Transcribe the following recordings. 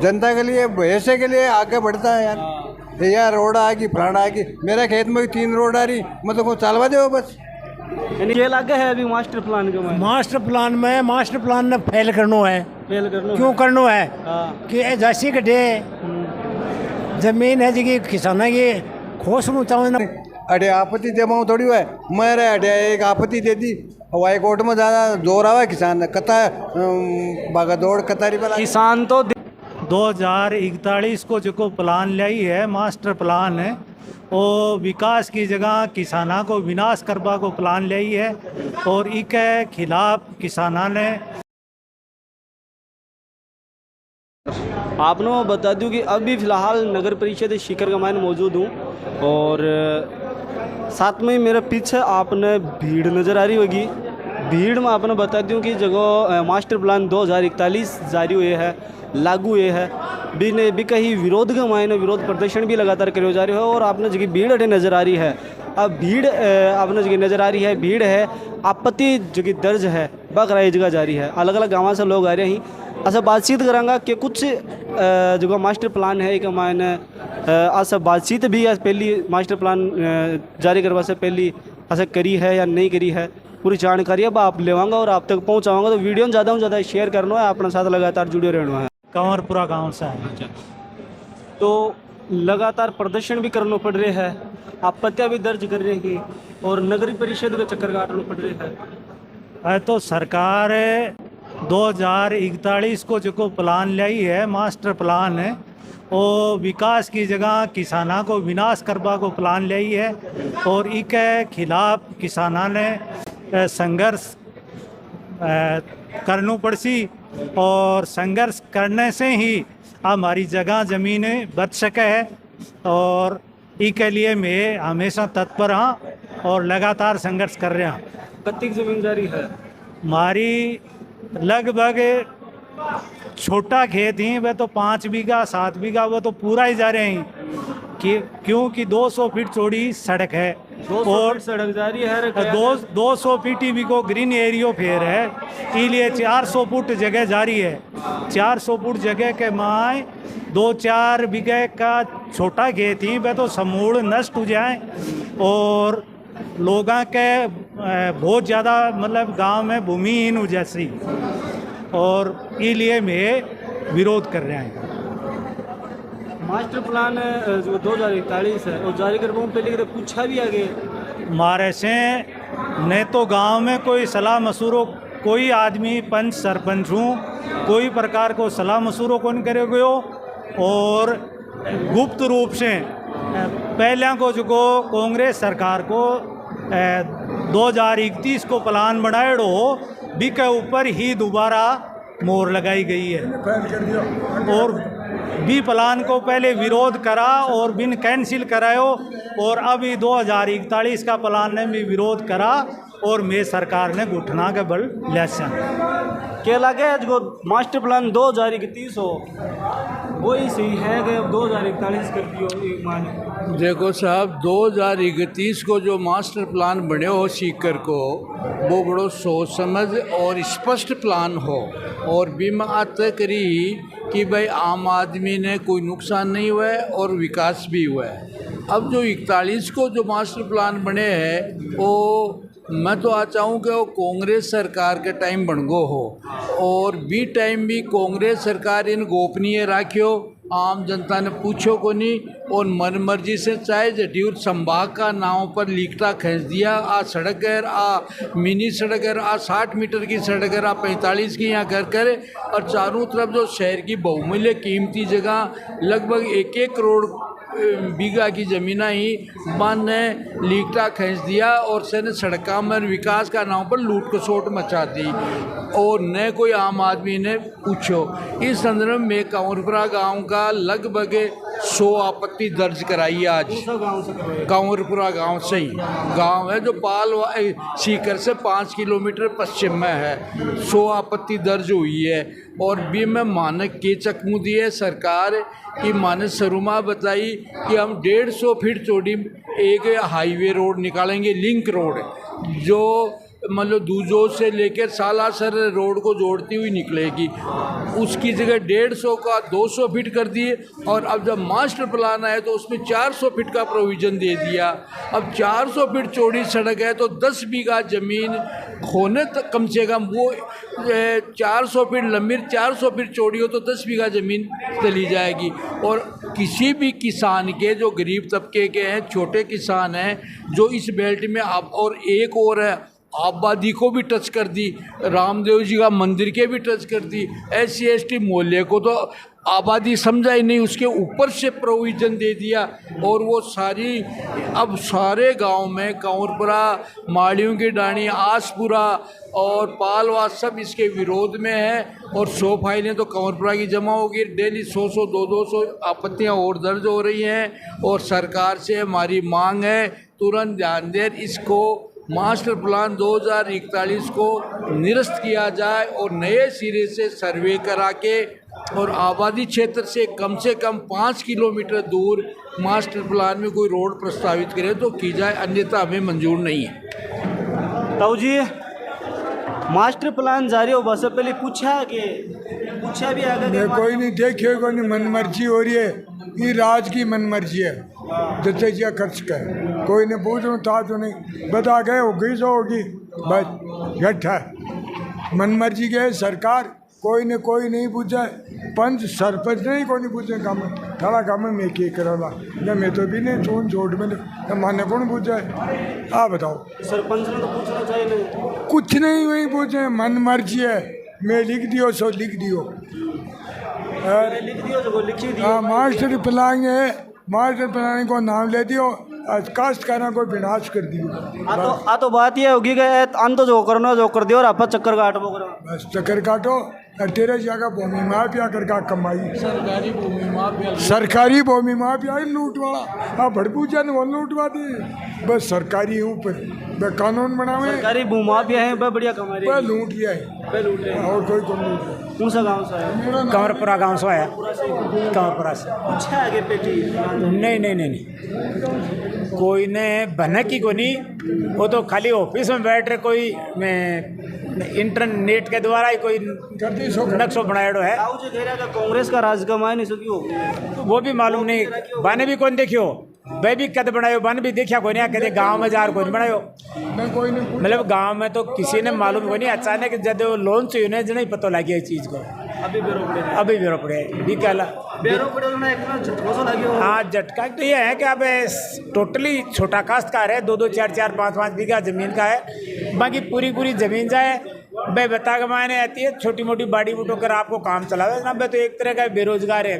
जनता के लिए भविष्य के लिए आगे बढ़ता है यार। यार रोड आएगी प्राण आएगी, मेरे खेत में भी 3 रोड आ रही, मतलब को चालवा दो बस। ये लगे है अभी मास्टर प्लान के में मास्टर प्लान ने फेल करनो है। फेल कर लो क्यों करनो है हाँ। कि जैसी गड्ढे जमीन है जी किसाना की खोस ना अरे आपत्ति जमाओ थोड़ी है, मेरे अटे एक आपत्ति दे दी, हाई कोर्ट में ज़्यादा जोर आवा किसान कता भागा दौड़ कतारी बना। किसान तो 2041 को जो प्लान लाई है मास्टर प्लान है वो विकास की जगह किसाना को विनाश करवा को प्लान लाई है और इसके खिलाफ किसाना ने। आपने बता दूं कि अभी फ़िलहाल नगर परिषद शिखर का मैं मौजूद हूँ और साथ में ही मेरे पीछे आपने भीड़ नज़र आ रही होगी। भीड़ में आपने बता दूं कि जगह मास्टर प्लान 2041 जारी हुए है, लागू हुए है, भी कहीं विरोध के मायने विरोध प्रदर्शन भी लगातार करे जा रहे हो और आपने जगह भीड़ अटे नज़र आ रही है। अब भीड़ आपने जगह नज़र आ रही है, भीड़ है, आपत्ति जगह दर्ज है, बकराई जगह जारी है, अलग अलग गाँव से लोग आ रहे हैं। अच्छा बातचीत करांगा कि कुछ जो मास्टर प्लान है एक मायने अच्छा बातचीत भी पहली मास्टर प्लान जारी करवा से पहली ऐसा करी है या नहीं करी है, पूरी जानकारी अब आप लेवांगा और आप तक पहुंचाऊंगा। तो वीडियो में ज़्यादा से ज़्यादा शेयर करना है, अपने साथ लगातार जुड़े रहना है। कंवरपुरा गांव से है तो लगातार प्रदर्शन भी करना पड़ रहे है, आपत्तियाँ भी दर्ज कर रहे हैं और नगरीय परिषद के चक्कर काटना पड़ रहे है। तो सरकार 2041 को जो प्लान लाई है मास्टर प्लान है वो विकास की जगह किसाना को विनाश करवा को प्लान लाई है और इसके खिलाफ किसाना ने संघर्ष करना पड़सी और संघर्ष करने से ही हमारी जगह ज़मीनें बच सके है और इसके लिए मैं हमेशा तत्पर हाँ और लगातार संघर्ष कर रहा हूँ। कत्ती जमीन जारी है हमारी लगभग छोटा खेत ही वह तो 5 बीघा 7 बीघा वो तो पूरा ही जा रहे हैं कि क्योंकि 200 फीट चौड़ी सड़क है और सड़क जारी है 200 फीट भी को ग्रीन एरियो फेर है, इसलिए 400 फुट जगह जारी है। 400 फुट जगह के माए 2-4 बीघे का छोटा खेत ही वह तो समूल नष्ट हो जाए और लोगों के बहुत ज़्यादा मतलब गांव में भूमिहीन हो जैसी और इसलिए मैं विरोध कर रहा हूँ। मास्टर प्लान जो 2041 है वो जारी करवाऊँ पहले कदे पूछा भी आगे हमारे से न तो गांव में कोई सलाह मशूरो कोई आदमी पंच सरपंच हूँ कोई प्रकार को सलाह मशूरो कौन करे गयो और गुप्त रूप से पहले को जो कांग्रेस सरकार को 2031 को प्लान बनाएड़ो भी के ऊपर ही दोबारा मोहर लगाई गई है और भी प्लान को पहले विरोध करा और बिन कैंसिल करायो और अभी 2041 का प्लान ने भी विरोध करा और मैं सरकार ने घुटना के बल लैसन क्या लगे जो मास्टर प्लान 2031 हो वही सही है कि 2041 कर दियो एक मान। देखो साहब 2031 को जो मास्टर प्लान बने हो सीकर को वो बड़ो सोच समझ और स्पष्ट प्लान हो और बीमा तय करी कि भाई आम आदमी ने कोई नुकसान नहीं हुआ है और विकास भी हुआ है। अब जो 41 को जो मास्टर प्लान बने हैं वो मैं तो आज चाहूँ कि वो कांग्रेस सरकार के टाइम बन गो हो और बी टाइम भी कांग्रेस सरकार इन गोपनीय राख्यो, आम जनता ने पूछो को नहीं और मन मर्जी से चाहे जटियूर संभाग का नाव पर लीकटा खींच दिया। आ सड़क है आ मिनी सड़क है आ 60 मीटर की सड़क है आ 45 की यहाँ कर करे और चारों तरफ जो शहर की बहुमूल्य कीमती जगह लगभग 1-1 करोड़ बीघा की ज़मीन ही मन ने लीकटा खींच दिया और से सड़का में विकास का नाम पर लूट खसोट मचा दी और न कोई आम आदमी ने पूछो। इस संदर्भ में कंवरपुरा गांव का लगभग 100 आपत्ति दर्ज कराई आज। कंवरपुरा गांव से ही गांव है जो पाल सीकर से 5 किलोमीटर पश्चिम में है। 100 आपत्ति दर्ज हुई है और भी में मानक के चकमू दिए सरकार की मानस सरुमा बताई कि हम 150 फीट चौड़ी एक हाईवे रोड निकालेंगे, लिंक रोड जो मतलब दूजो से लेकर सालासर रोड को जोड़ती हुई निकलेगी। उसकी जगह 150 का 200 फीट कर दिए, और अब जब मास्टर प्लान आया तो उसमें 400 फीट का प्रोविज़न दे दिया। अब 400 फीट चौड़ी सड़क है तो 10 बीघा ज़मीन होने तक कम से कम वो 400 फीट लंबी 400 फीट चौड़ी हो तो 10 बीघा ज़मीन चली जाएगी। और किसी भी किसान के जो गरीब तबके के हैं, छोटे किसान हैं, जो इस बेल्ट में अब और एक और है, आबादी को भी टच कर दी, रामदेव जी का मंदिर के भी टच कर दी, SC/ST मोहल्ले को तो आबादी समझा ही नहीं, उसके ऊपर से प्रोविज़न दे दिया। और वो सारी अब सारे गांव में कंवरपुरा, माड़ियों की डाणी, आसपुरा और पालवा सब इसके विरोध में है। और 100 फाइलें तो कंवरपुरा की जमा होगी, डेली 100 200 आपत्तियाँ और दर्ज हो रही हैं। और सरकार से हमारी मांग है तुरंत ध्यान दें, इसको मास्टर प्लान 2041 को निरस्त किया जाए और नए सिरे से सर्वे करा के और आबादी क्षेत्र से कम 5 किलोमीटर दूर मास्टर प्लान में कोई रोड प्रस्तावित करे तो की जाए, अन्यथा हमें मंजूर नहीं है। ताऊ जी, मास्टर प्लान जारी हो बस पहले पूछा भी आगे कोई नहीं देखिए, कोई नहीं, मन मर्जी हो रही है, ये राज की मन मर्जी है, जैसे जिया खर्च कर, कोई ने पूछ रहा था तो नहीं बता गए होगी जो होगी, बस झट है मन मर्जी के सरकार, कोई ने कोई नहीं पूछा, पंच सरपंच नहीं कोई नहीं पूछे काम थोड़ा काम मैं के करोला या मैं तो भी नहीं चून छोड़ में माने कौन पूछा है, आप बताओ। सरपंच ने तो पूछना चाहिए नहीं, कुछ नहीं वही पूछे, मन मर्जी है, मैं लिख दियो सो लिख दियो, लिख दियो जो लिख दियो। हाँ, मास्टर प्लान है, मास्टर प्लान को नाम ले दियो, काश्तकारों को विनाश कर दियो। आ तो बात ये होगी कि अन तो जो करना जो कर दियो और आप चक्कर काटो, बस चक्कर काटो, तेरे जगह भूमि माफिया करके कमाई, सरकारी भूमि माफिया लूट वाला, हाँ भड़पूजन वो लूटवा दी, बस सरकारी ऊपर कानून बनावे, सरकारी भूमाफिया है, बढ़िया कमा रहे हैं, लूट लिया है, और कोई कौन लूट। कौन सा गाँव से है? कंवरपुरा गांव से आया, कंवरपुरा से। अच्छा आगे पेटी नहीं, कोई ने भनक ही को नहीं, वो तो खाली ऑफिस में बैठ रहे, कोई इंटरनेट के द्वारा ही कोई नक्शो बनाया है। कांग्रेस का राज कमाए नहीं सकी हो, वो भी मालूम नहीं, बन भी कौन देखियो, वे भी कद बनायो, बन भी देखा कोई नहीं, कदे गांव में जार कोई बनायो, मतलब गांव में तो किसी ने मालूम कोई नहीं, अचानक जब लोन चाहिए ना नहीं पता लगी इस चीज़ को, अभी बेरो पड़े हाँ झटका। तो ये है कि अब टोटली छोटा काश्तकार है, 2-2 4-4 5-5 बीघा ज़मीन का है, बाकी पूरी ज़मीन जाए भाई बता के मायने आती है, छोटी मोटी बाड़ी बूटो कर आपको काम चलावे ना, तो एक तरह का बेरोजगार है,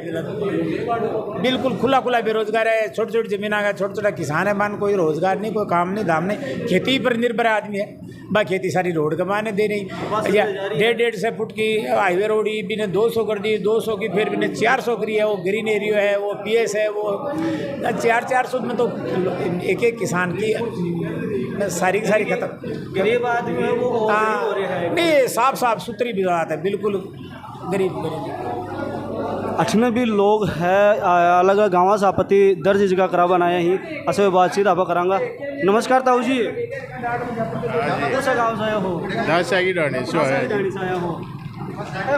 बिल्कुल खुला बेरोजगार है, छोटी छोटी जमीन आ गया, छोटा किसान है, मान कोई रोजगार नहीं, कोई काम नहीं धाम नहीं, खेती पर निर्भर आदमी है, बा खेती सारी रोड के माने दे रही, 150 फुट की हाईवे रोड ही भी ने 200 कर दी, 200 की फिर भी ने 400 करी है, वो ग्रीन एरिया है, वो PS है, वो 400 में तो एक किसान की सारी खत्म, गरीब आदमी है वो, हाँ नहीं साफ सुथरी भी बात है, बिल्कुल गरीब अठने भी लोग है अलग गाँव से आपत्ति दर्ज जगह करा बनाए ही असे बातचीत आप करांगा। नमस्कार ताऊ जी, कौन सा गाँव से आया हो? आया हो।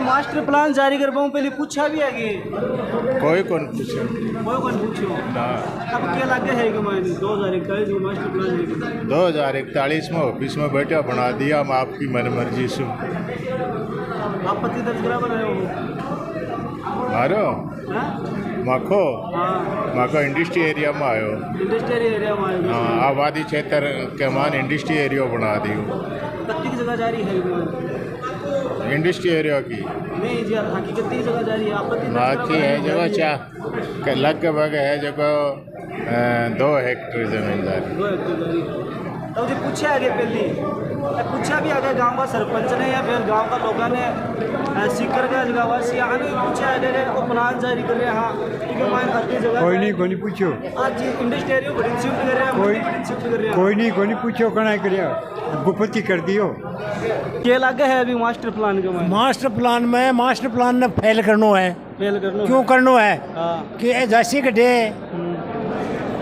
मास्टर प्लान जारी कर पाऊँ पहले पूछा भी है कि कोई कौन पूछो अब क्या लगे है कि मैंने 2041 में मास्टर प्लान है, 2041 में ऑफिस में बैठा बना दिया, हम आपकी मन मर्जी से आपत्ति दर्ज करा बनाए हो मारो माखो इंडस्ट्री एरिया में आयो, इंडस्ट्रियल एरिया में आयो, हाँ आबादी क्षेत्र के मान इंडस्ट्री एरिया बना दियो, कितनी जगह जारी है इंडस्ट्री एरिया की नहीं जी, हकीकत कितनी जगह जारी है आपत्ति बाकी है जगह लगभग है जगह 2 हेक्टेयर जमीन जारी। तो जी पूछा आगे पहले पूछा भी आगे गांव का सरपंच ने या फिर गांव का लोगों ने सीकर का जगहवासी आने पूछा आगे वो प्लान जारी कर रहे हैं, हाँ क्योंकि हमारे हर जगह कोई नहीं पूछो, आज इंडस्ट्रियल बड़ी शिफ्ट कर रहे हैं, कोई नहीं पूछो कना करिया गुपति कर दियो। क्या लगे है अभी मास्टर प्लान के मास्टर प्लान ने फेल करनो है, क्यों करनो है कि जैसी कटे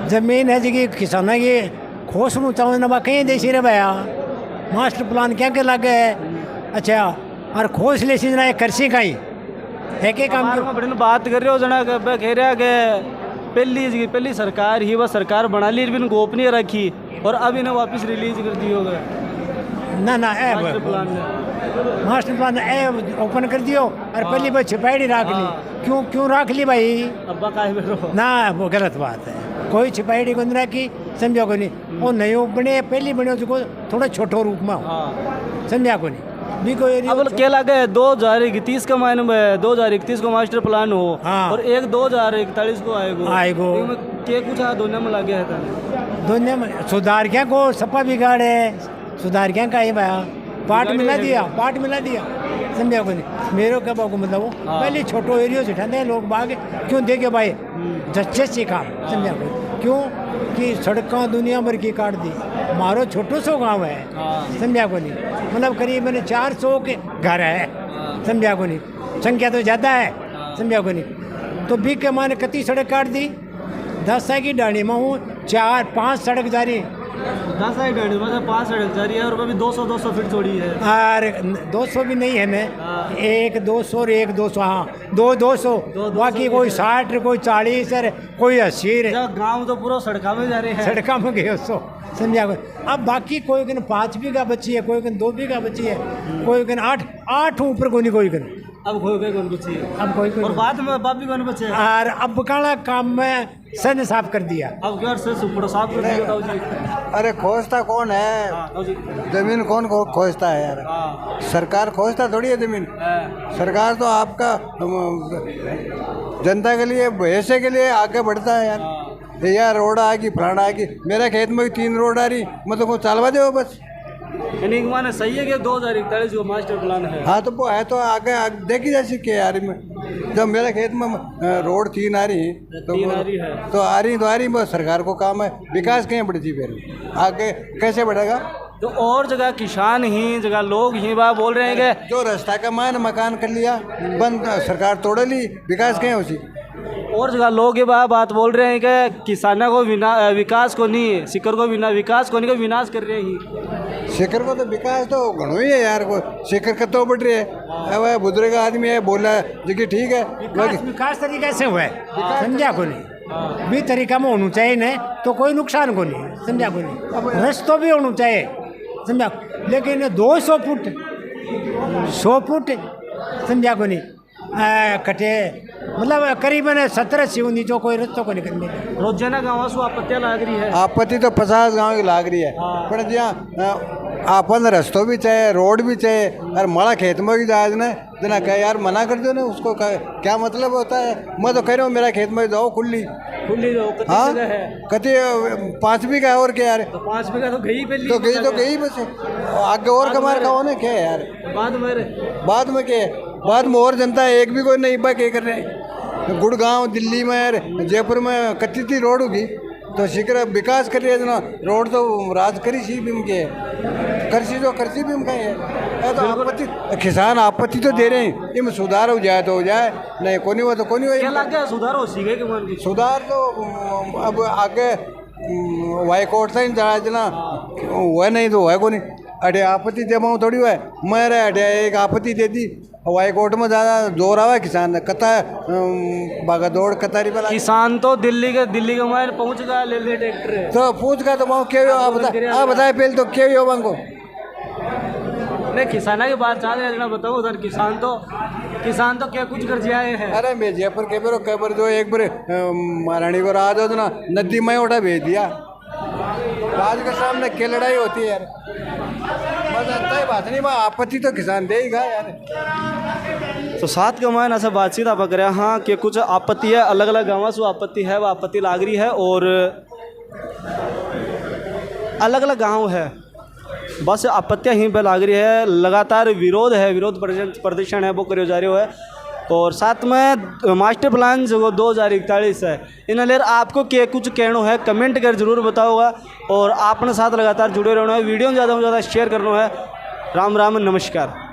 जमीन है जी किसाना की खोस नु चाव ना कहीं देसी रे भैया मास्टर प्लान क्या के लगे है अच्छा और खोज ले सी जना करसी का ही है के काम हमारे में बड़ी बात कर रहे हो जना कह रहा कि पहली सरकार ही वह सरकार बना ली बिन गोपनीय रखी और अब इन्हें वापस रिलीज कर दी होगा ना ए मास्टर प्लान ने। मास्टर प्लान ए ओपन कर दियो और पहली बार छिपाई राख ली क्यों राख ली भाई अब्बा काहे में रहो ना वो गलत बात है कोई छिपाई को रखी समझा को नहीं वो नयो बने पहली बने उसको थोड़ा छोटो रूप में समझा को नहीं भी कोई अब क्या लगे 2031 का मायने में 2031 को मास्टर प्लान हो और एक 2041 को आएगो क्या कुछ दुनिया में लगे है दुनिया में सुधार क्या को सपा बिगाड़े सुधार क्या का ही भाया पार्ट मिला दिया समझा को नहीं मेरे क्या को मतलब वो पहले छोटो एरियो से ठंडे लोग बाग क्यों देखे भाई जच्चे से काम समझा को क्यों कि सड़कों दुनिया भर की काट दी मारो छोटो सो गांव है समझा को नहीं मतलब करीबन 400 के घर है समझा को नहीं संख्या तो ज़्यादा है समझा को नहीं तो बीक के माने कती सड़क काट दी 10 की डाणी में हूँ 4-5 सड़क जारी 10 डाणी में 5 सड़क जारी है और अभी 200 फीट छोड़ी है और 200 भी नहीं है ना 1-200 और 1-200 हाँ 200 बाकी कोई 60 कोई 40 है कोई 80 गाँव तो पूरा सड़का में जा रहे हैं सड़का में गए 100 समझा को अब बाकी कोई कन 5 बीघा बची है कोई कन 2 बीघा बची है कोई कन 8 ऊपर कोई नहीं कोई कन अब कौन बची है अब कोई और बाद में बाप भी कौन बचे और अब काला काम में सन साफ कर दिया अब घर से सुपड़ा साफ कर दिया बताओ जी अरे खोजता कौन है जमीन कौन खोजता है यार सरकार खोजता थोड़ी है जमीन सरकार तो आपका जनता के लिए भैंसे के लिए आगे बढ़ता है यार रोड आएगी फलाना आएगी मेरे खेत में भी 3 रोड आ रही मतलब को चालवा दो बस यानी माने सही है कि 2041 जो मास्टर प्लान है हाँ तो वो है तो आगे देखी जा सकती है यार में जब मेरे खेत में रोड 3 आ रही तो आ रही बस सरकार को काम है विकास कहीं बढ़ती फिर आगे कैसे बढ़ेगा तो और जगह किसान ही जगह लोग ही बात बोल रहे हैं कि जो रास्ता का मान मकान कर लिया बंद सरकार तोड़ ली विकास कहीं उसी और जगह लोग ये बात बोल रहे हैं कि किसानों को विकास को नहीं शिखर को बिना विकास को नहीं को विनाश कर रहे हैं शिखर को तो विकास तो घणो ही है यार को शिखर कतो बढ़ रही है अब बुजुर्ग आदमी है बोला जी कि ठीक है विकास तरीके से हुआ है समझा को नहीं भी तरीका में होना चाहिए नहीं तो कोई नुकसान को नहीं समझा को नहीं रस्तो भी होना चाहिए समझा लेकिन 200 फुट 100 फुट समझा को नहीं कटे मतलब करीबन 17-19 जो कोई रस्तो को निकलने रोजाना गाँव से आपत्तियाँ लाग रही है आपत्ति तो 50 गाँव की लाग रही है पर जहाँ अपन रस्तो भी चाहिए रोड भी चाहिए और मड़ा खेत में भी जाए ना जना कहे यार मना कर दो ना उसको क्या मतलब होता है मैं तो कह रहा हूँ मेरा खेत में जाओ खुली हाँ कति 5 बीघा और क्या यार तो 5 बीघा तो गई पहली तो गई बस आगे और कमार का होने क्या यार बाद में क्या बाद में और जनता एक भी कोई नहीं बा क्या कर रहे गुड़गांव दिल्ली में जयपुर में कच्ची थी रोड होगी तो शीघ्र विकास कर रही है ना रोड तो राज करी सी भी के कृषि भी का है तो आपत्ति किसान आपत्ति तो दे रहे हैं इनमें सुधार हो जाए तो हो जाए नहीं कोनी हुआ तो कोनी हुआ सुधार हो सीखे सुधार तो अब आगे वाई कोर्ट से जना हुआ नहीं तो हुआ को नहीं अरे आपत्ति जमा थोड़ी हुआ है मेरे अटे एक आपत्ति दे दी वाई कोर्ट में ज़्यादा जोर आवा किसान कता भागा दौड़ कतारी पर किसान तो दिल्ली के मायर पहुंच गया ले ट्रैक्टर तो पूछ का तो वहाँ क्या आप बताए पहले तो क्या हो वहाँ को नहीं किसाना की बात चाह रहे बताओ उधर किसान तो क्या कुछ कर जाए हैं अरे मैं जयपुर केबर जो एक बार महारानी को राज हो ना नदी में उठा भेज दिया राज के सामने क्या लड़ाई होती है यार बात नहीं आपत्ति तो किसान देगा यार तो साथ के मान ऐसा बातचीत आप करें हाँ कि कुछ आपत्ति है अलग अलग गाँव से आपत्ति है वो आपत्ति लाग रही है और अलग अलग गाँव है बस आपत्तियाँ ही पे लाग रही है लगातार विरोध प्रदर्शन है वो करे जा रहे है और साथ में मास्टर प्लान जो 2041 है इन लेर आपको क्या कुछ कहना है कमेंट कर जरूर बताओगा और आपने साथ लगातार जुड़े रहना है वीडियो ज़्यादा से ज़्यादा शेयर करना है राम राम नमस्कार।